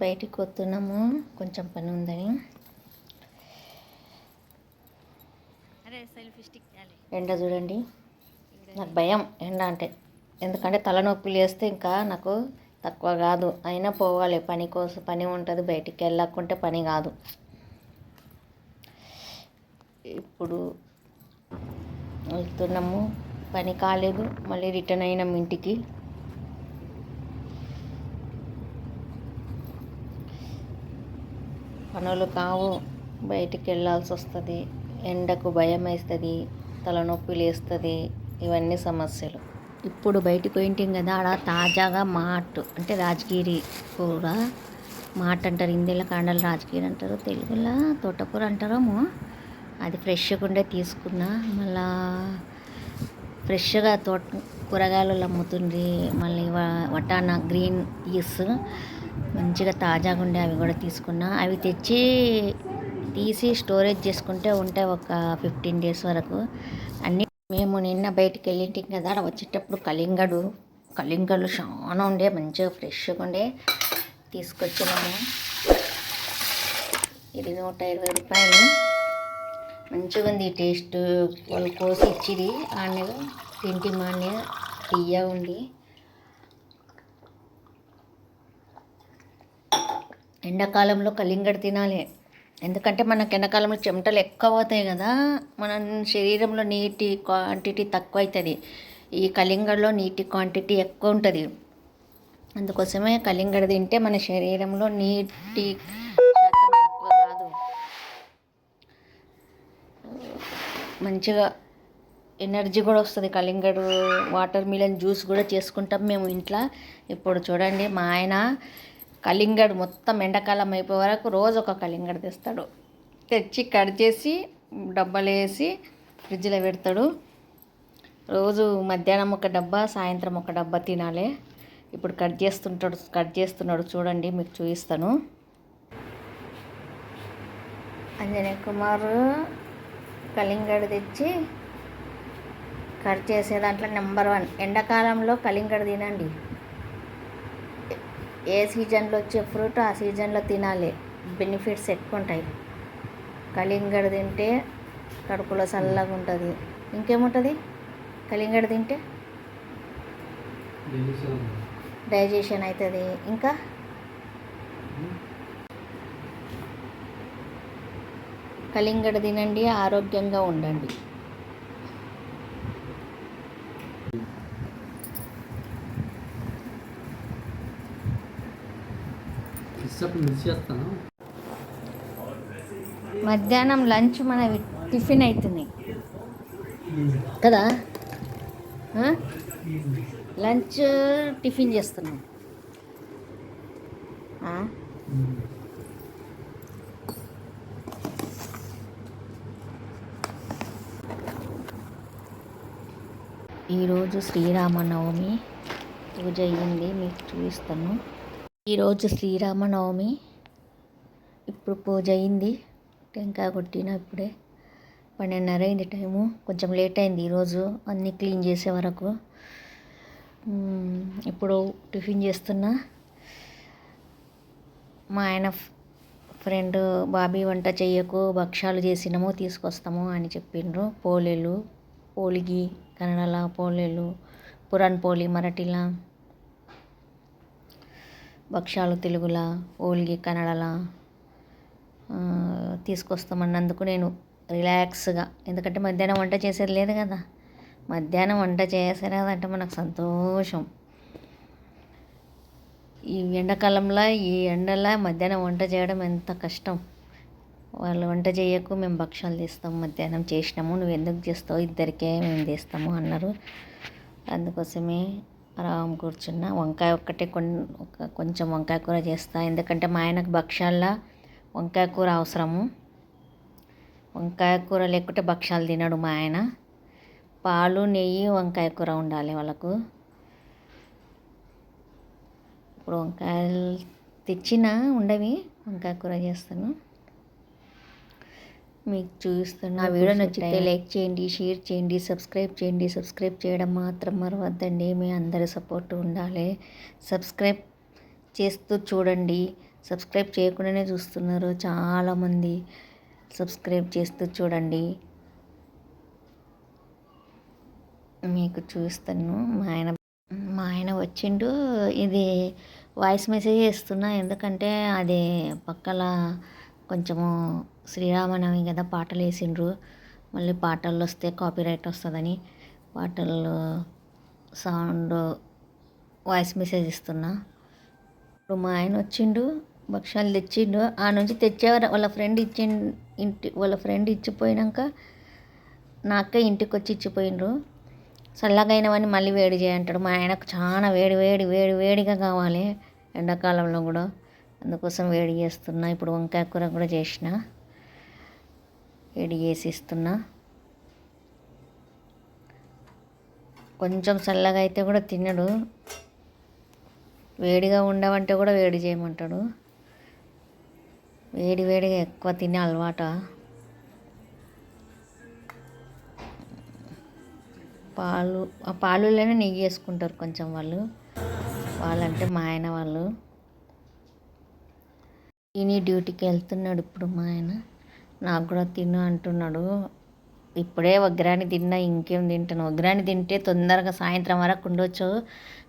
బయటికి వస్తున్నాము, కొంచెం పని ఉందని. ఎండ చూడండి, నాకు భయం ఎండ అంటే. ఎందుకంటే తలనొప్పి లేస్తే ఇంకా నాకు తక్కువ కాదు. అయినా పోవాలి, పని కోసం పని ఉంటుంది. బయటికి వెళ్ళకుంటే పని కాదు. ఇప్పుడు వెళ్తున్నాము, పని కాలేదు, మళ్ళీ రిటర్న్ అయినాము ఇంటికి. పనులు కావు, బయటికి వెళ్ళాల్సి వస్తుంది. ఎండకు భయం వేస్తుంది, తలనొప్పి లేస్తుంది. ఇవన్నీ సమస్యలు. ఇప్పుడు బయటికి పోయింటాం కదా, ఆడ తాజాగా మాట్ అంటే రాజగిరి కూర మాట్ అంటారు. హిందీలో కాండలు రాజగిరి అంటారు, తెలుగులో తోటకూర అంటారేమో. అది ఫ్రెష్గా ఉండే తీసుకున్నా. మళ్ళా ఫ్రెష్గా కూరగాయలు అమ్ముతుంది. మళ్ళీ వటానా గ్రీన్ పీస్ మంచిగా తాజాగా ఉండే అవి కూడా తీసుకున్నా. అవి తీసి స్టోరేజ్ చేసుకుంటే ఉంటాయి ఒక 15 days వరకు. అన్నీ మేము నిన్న బయటికి వెళ్ళింటాం కదా, అక్కడ వచ్చేటప్పుడు కలింగడు చాలా ఉండే, మంచిగా ఫ్రెష్గా ఉండే తీసుకొచ్చినాము. ఇది 120 రూపాయలు. మంచిగా ఉంది టేస్ట్. వాళ్ళు కోసి ఇచ్చిది ఆనే తింటి మానే తీయ ఉంది. ఎండాకాలంలో కలింగడు తినాలి. ఎందుకంటే మనకు ఎండాకాలంలో చెమటలు ఎక్కువ అవుతాయి కదా, మన శరీరంలో నీటి క్వాంటిటీ తక్కువ అవుతుంది. ఈ కలింగడులో నీటి క్వాంటిటీ ఎక్కువ ఉంటుంది. అందుకోసమే కలింగడు తింటే మన శరీరంలో నీటి శాతం తక్కువ కాదు. మంచిగా ఎనర్జీ కూడా వస్తుంది. కలింగడు వాటర్ మిలన్ జ్యూస్ కూడా చేసుకుంటాం మేము ఇంట్లో. ఇప్పుడు చూడండి, మా ఆయన కలింగడు మొత్తం ఎండాకాలం అయిపోయే వరకు రోజు ఒక కలింగడు తెస్తాడు. తెచ్చి కట్ చేసి డబ్బాలు వేసి ఫ్రిడ్జ్లో పెడతాడు. రోజు మధ్యాహ్నం ఒక డబ్బా, సాయంత్రం ఒక డబ్బా తినాలి. ఇప్పుడు కట్ చేస్తున్నాడు చూడండి, మీకు చూపిస్తాను. అంజనీ కుమార్ కలింగడు తెచ్చి కట్ చేసే దాంట్లో నెంబర్ 1. ఎండాకాలంలో కలింగడు తినండి. ఏ సీజన్లో వచ్చే ఫ్రూట్ ఆ సీజన్లో తినాలి. బెనిఫిట్స్ ఎక్కువ ఉంటాయి. కలింగడు తింటే కడుపులో చల్లగా ఉంటుంది. ఇంకేముంటుంది కలింగడు తింటే? డైజెషన్ అవుతుంది. ఇంకా కలింగడు తినండి, ఆరోగ్యంగా ఉండండి. మధ్యాహ్నం లంచ్ మన టిఫిన్ అవుతుంది కదా, లంచ్ టిఫిన్ చేస్తున్నాం. ఈరోజు శ్రీరామనవమి పూజ అయ్యింది, మీకు చూపిస్తాను. ఈరోజు శ్రీరామనవమి. ఇప్పుడు పూజ అయింది, టెంకాయ కొట్టిన ఇప్పుడే. 12:30 అయింది టైము. కొంచెం లేట్ అయింది ఈరోజు అన్నీ క్లీన్ చేసే వరకు. ఇప్పుడు టిఫిన్ చేస్తున్నా. మా ఆయన ఫ్రెండ్ బాబీ వంట చెయ్యకు, భక్షాలు చేసినాము తీసుకొస్తాము అని చెప్పిండ్రు. పోలిగి కన్నడలా, పోలేలు పురాణ్ పోలి మరాఠీలా, భక్షాలు తెలుగులా, ఓలిగి కన్నడలా తీసుకొస్తామన్నందుకు నేను రిలాక్స్గా, ఎందుకంటే మధ్యాహ్నం వంట చేసేది లేదు కదా. మధ్యాహ్నం వంట చేసేదంటే మనకు సంతోషం. ఈ ఎండాకాలంలో ఈ ఎండలో మధ్యాహ్నం వంట చేయడం ఎంత కష్టం. వాళ్ళు వంట చేయకు, మేము భక్షాలు తీస్తాము, మధ్యాహ్నం చేసినాము, నువ్వు ఎందుకు చేస్తావు, ఇద్దరికే మేము తీస్తాము అన్నారు. అందుకోసమే ఆరాం కూర్చున్నా. వంకాయ ఒక్కటే కొంచెం వంకాయ కూర చేస్తా, ఎందుకంటే మా ఆయనకు భక్షాల్లో వంకాయ కూర అవసరము. వంకాయ కూర లేకుంటే భక్షాలు తినడు మా ఆయన. పాలు, నెయ్యి, వంకాయ కూర ఉండాలి వాళ్ళకు. ఇప్పుడు వంకాయలు తెచ్చినా ఉండవి, వంకాయ కూర చేస్తాను, మీకు చూపిస్తాను. నా వీడియో నచ్చితే లైక్ చేయండి, షేర్ చేయండి, సబ్స్క్రైబ్ చేయండి. సబ్స్క్రైబ్ చేయడం మాత్రం మరవద్దండి, మీ అందరి సపోర్ట్ ఉండాలి. సబ్స్క్రైబ్ చేస్తూ చూడండి. సబ్స్క్రైబ్ చేయకుండానే చూస్తున్నారు చాలామంది. సబ్స్క్రైబ్ చేస్తూ చూడండి. మీకు చూస్తాను. మా ఆయన వచ్చిండు. ఇది వాయిస్ మెసేజ్ చేస్తున్నా, ఎందుకంటే అది పక్కల కొంచెము శ్రీరామనవమి కదా, పాటలు వేసిండ్రు. మళ్ళీ పాటలు వస్తే కాపీరైట్ వస్తుందని పాటలు సౌండ్ వాయిస్ మెసేజ్ ఇస్తున్నా. ఇప్పుడు మా ఆయన వచ్చిండు, భక్షాలు తెచ్చిండు. ఆ నుంచి తెచ్చేవారు వాళ్ళ ఫ్రెండ్ ఇచ్చిపోయినాక నాకే ఇంటికి వచ్చి ఇచ్చిపోయిండ్రు. చల్లగైనవని మళ్ళీ వేడి చేయంటాడు. మా ఆయనకు చాలా వేడిగా కావాలి ఎండాకాలంలో కూడా, అందుకోసం వేడి చేస్తున్నా. ఇప్పుడు వంకాయ కూర కూడా చేసిన, వేడి చేసి ఇస్తున్నా. కొంచెం చల్లగా అయితే కూడా తినడు, వేడిగా ఉండవంటే కూడా వేడి చేయమంటాడు. వేడిగా ఎక్కువ తినే అలవాటు. ఆ పాలులోనే నెయ్యి వేసుకుంటారు కొంచెం వాళ్ళంటే మా ఆయన వాళ్ళు. తిని డ్యూటీకి వెళ్తున్నాడు ఇప్పుడు మా ఆయన. నాకు కూడా తిను అంటున్నాడు. ఇప్పుడే ఒగ్రాని తిన్నా, ఇంకేం తింటాను. ఒగ్రాని తింటే తొందరగా సాయంత్రం వరకు ఉండొచ్చు.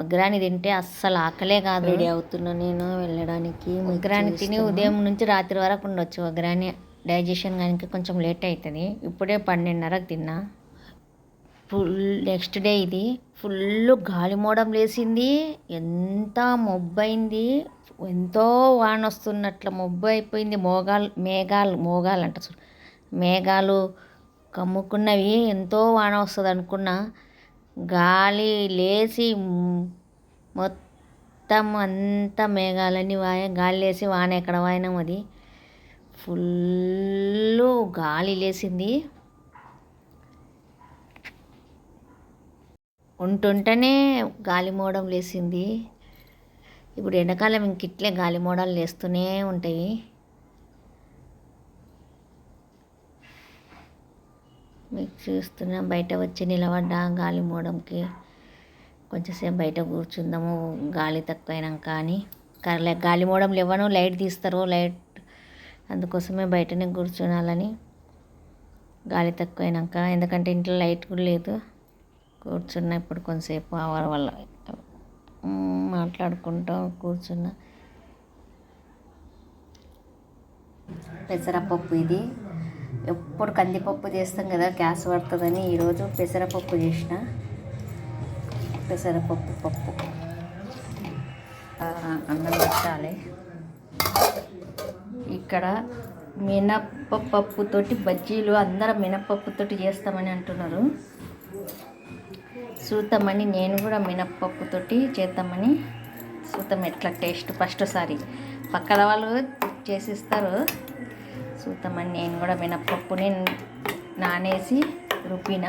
ఒగ్రాని తింటే అస్సలు ఆకలే కాదు. రెడీ అవుతున్నా నేను వెళ్ళడానికి. ఒగ్రాని తిని ఉదయం నుంచి రాత్రి వరకు ఉండొచ్చు. ఒగ్రాని డైజెషన్ కనుక కొంచెం లేట్ అవుతుంది. ఇప్పుడే 12:30కి తిన్నా. నెక్స్ట్ డే ఇది ఫుల్ గాలి మోడం లేసింది. ఎంత మొబ్బైంది, ఎంతో వాన వస్తున్నట్ల మొబ్బు అయిపోయింది. మోగాలు అంట, మేఘాలు కమ్ముకున్నవి. ఎంతో వాన వస్తుంది అనుకున్నా. గాలి లేచి మొత్తం అంతా మేఘాలన్నీ గాలి లేచి వాన ఎక్కడ వాయినాం. అది ఫుల్ గాలి లేచింది. ఉంటుంటేనే గాలి మోడం లేచింది. ఇప్పుడు ఎండాకాలం ఇంక ఇట్లే గాలి మోడాలు లేస్తూనే ఉంటాయి. మీకు చూస్తున్నా, బయట వచ్చి నిలబడ్డా గాలి మోడంకి. కొంచెంసేపు బయట కూర్చుందాము గాలి తక్కువైనాక అని. గాలి మోడం లేవను, లైట్ తీస్తారు. అందుకోసమే బయటనే కూర్చునాలని, గాలి తక్కువైనాక. ఎందుకంటే ఇంట్లో లైట్ కూడా లేదు. కూర్చున్నా ఇప్పుడు కొంతసేపు వల్ల మాట్లాడుకుంటూ కూర్చున్నా. పెసరపప్పు ఇది ఎప్పుడు కందిపప్పు చేస్తాం కదా, గ్యాస్ పడుతుందని ఈరోజు పెసరపప్పు చేసిన. పప్పు అన్నం పెట్టాలి. ఇక్కడ మినప్పప్పుతోటి బజ్జీలు అందరం మినప్పప్పుతోటి చేస్తామని అంటున్నారు. చూద్దామని నేను కూడా మినప్పప్పుతోటి చేద్దామని చూద్దాం ఎట్లా టేస్ట్. ఫస్ట్ సారి పక్కన వాళ్ళు చేసిస్తారు, చూద్దామని నేను కూడా మినప్పప్పుని నానేసి రుబ్బిన,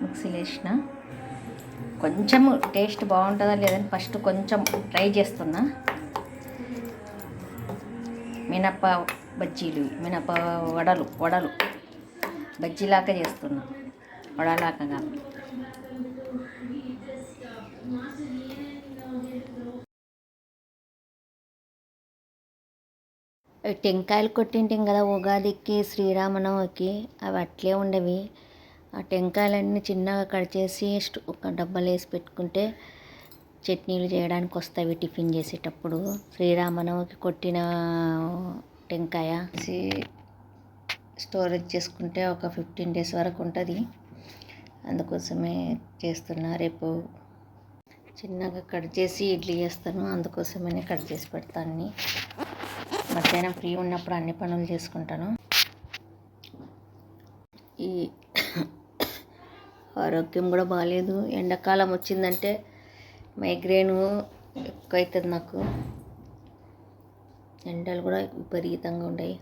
మిక్సీలో వేసిన. కొంచెం టేస్ట్ బాగుంటుందా లేదని ఫస్ట్ కొంచెం ట్రై చేస్తున్నా. మినప్ప బజ్జీలు, మినప్ప వడలు బజ్జీలాగా చేస్తున్నా, వడలాగా కాదు. టెంకాయలు కొట్టింటాం కదా ఉగాదికి, శ్రీరామనవమికి, అవి అట్లే ఉండవి. ఆ టెంకాయలన్నీ చిన్నగా కట్ చేసి ఒక డబ్బాలో వేసి పెట్టుకుంటే చట్నీలు చేయడానికి వస్తాయి టిఫిన్ చేసేటప్పుడు. శ్రీరామనవమికి కొట్టిన టెంకాయ స్టోరేజ్ చేసుకుంటే ఒక 15 days వరకు ఉంటుంది. అందుకోసమే చేస్తున్నా. రేపు చిన్నగా కట్ చేసి ఇడ్లీ చేస్తాను, అందుకోసమే కట్ చేసి పెడతాను. మధ్యాహ్నం ఫ్రీ ఉన్నప్పుడు అన్ని పనులు చేసుకుంటాను. ఈ ఆరోగ్యం కూడా బాగాలేదు. ఎండాకాలం వచ్చిందంటే మైగ్రేను ఎక్కువ అవుతుంది నాకు. ఎండలు కూడా విపరీతంగా ఉన్నాయి.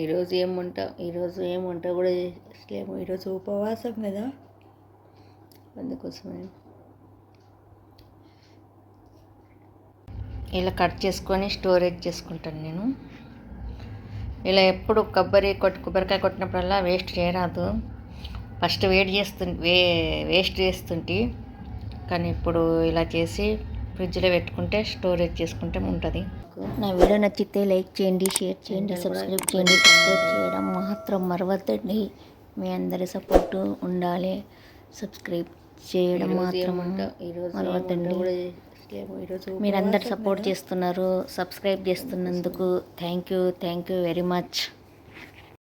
ఈరోజు ఏం వంట కూడా చేసలేము. ఈరోజు ఉపవాసం కదా, అందుకోసమే ఇలా కట్ చేసుకొని స్టోరేజ్ చేసుకుంటాను నేను. ఇలా ఎప్పుడు కొబ్బరికాయ కొట్టినప్పుడల్లా వేస్ట్ చేయరాదు. ఫస్ట్ వేస్ట్ చేస్తుంటే కానీ ఇప్పుడు ఇలా చేసి ఫ్రిడ్జ్లో పెట్టుకుంటే స్టోరేజ్ చేసుకుంటే ఉంటుంది. నా వీడియో నచ్చితే లైక్ చేయండి, షేర్ చేయండి, సబ్స్క్రైబ్ చేయండి. సబ్స్క్రైబ్ చేయడం మాత్రం మరవద్దండి. మీ అందరి సపోర్టు ఉండాలి. సబ్స్క్రైబ్ చేయడం మాత్రం మరవద్దండి. మీరందరు సపోర్ట్ చేస్తున్నారు, సబ్స్క్రైబ్ చేస్తున్నందుకు థ్యాంక్ యూ వెరీ మచ్.